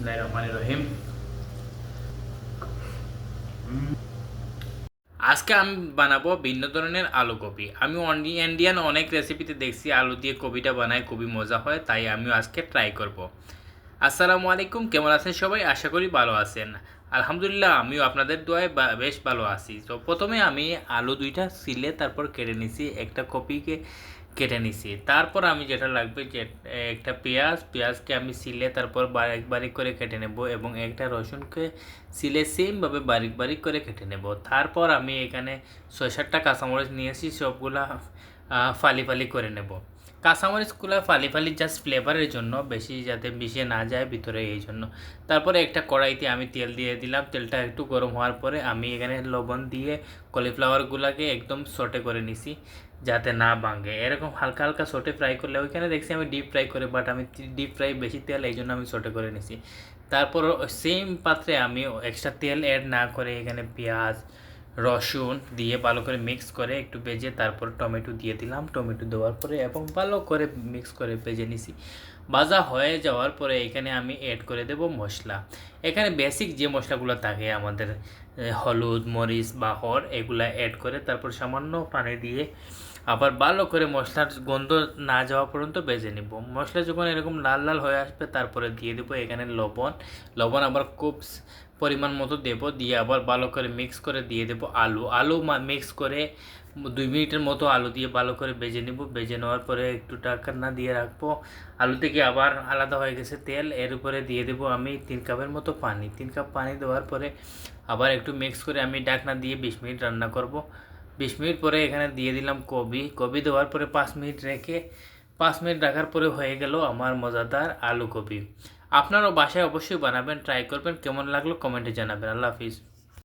বিসমিল্লাহির রহমানির রহিম। আজকে আমি বানাবো ভিন্ন ধরনের আলু কপি। আমি ইন্ডিয়ান অনেক রেসিপিতে দেখছি আলু দিয়ে কপিটা বানায়, খুবই মজা হয়, তাই আমিও আজকে ট্রাই করব। আসসালামু আলাইকুম, কেমন আছেন সবাই? আশা করি ভালো আছেন। আলহামদুলিল্লাহ, আমিও আপনাদের দোয়ায় বেশ ভালো আছি। তো প্রথমে আমি আলু দুইটা ছিলে তারপর কেটে নিছি, একটা কপিকে কেটে নিছি। তারপর আমি যেটা লাগবে যে একটা পেঁয়াজকে আমি ছিলে তারপর বারিক বারিক করে কেটে নেব, এবং একটা রসুনকে ছিলে সেমভাবে বারিক বারিক করে কেটে নেব। তারপর আমি এখানে 6-7টা কাঁচামরিচ নিয়েছি, সবগুলা ফালি ফালি করে নেব। কাঁচামরিচগুলো ফালি ফালি জাস্ট ফ্লেভারের জন্য, বেশি যাতে মিশিয়ে না যায় ভিতরে, এই জন্য। তারপরে একটা কড়াইতে আমি তেল দিয়ে দিলাম। তেলটা একটু গরম হওয়ার পরে আমি এখানে লবণ দিয়ে কলিফ্লাওয়ারগুলোকে একদম সটে করে নিছি যাতে না ভাঙে। এরকম হালকা হালকা সটে ফ্রাই করলে, ওইখানে দেখছি আমি ডিপ ফ্রাই করে, বাট আমি ডিপ ফ্রাই বেশি তেল, এই জন্য আমি সটে করে নিছি। তারপর সেম পাত্রে আমি এক্সট্রা তেল অ্যাড না করে এখানে পেঁয়াজ রসুন দিয়ে ভালো করে মিক্স করে একটু ভেজে তারপর টমেটো দিয়ে দিলাম। টমেটো দেওয়ার পরে এবং ভালো করে মিক্স করে ভেজে নিছি। ভাজা হয়ে যাওয়ার পরে এখানে আমি অ্যাড করে দেব মশলা। এখানে বেসিক যে মশলাগুলো থাকে আমাদের, হলুদ মরিচ বাহর, এগুলা অ্যাড করে তারপর সামান্য পানি দিয়ে আবার ভালো করে মশলার গন্ধ না যাওয়া পর্যন্ত ভেজে নিব। মশলা যখন এরকম লাল লাল হয়ে আসবে তারপরে দিয়ে দেবো এখানে লবণ। লবণ আবার খুব পরিমাণ মতো দেব, দিয়ে আবার ভালো করে মিক্স করে দিয়ে দেবো আলু মিক্স করে 2 মিনিটের মতো আলু দিয়ে ভালো করে ভেজে নিব। ভেজে নেওয়ার পরে একটু ঢাকনা দিয়ে রাখবো। আলু থেকে আবার আলাদা হয়ে গেছে তেল, এর উপরে দিয়ে দেবো আমি 3 কাপের মতো পানি। 3 কাপ পানি দেওয়ার পরে আবার একটু মিক্স করে আমি ঢাকনা দিয়ে 20 মিনিট রান্না করব। 20 মিনিট পরে এখানে দিয়ে দিলাম কবি দেওয়ার পরে 5 মিনিট রেখে, 5 মিনিট রাখার পরে হয়ে গেল আমার মজাদার আলু কপি। আপনারাও বাসায় অবশ্যই বানাবেন, ট্রাই করবেন, কেমন লাগলো কমেন্টে জানাবেন। আল্লাহ হাফিজ।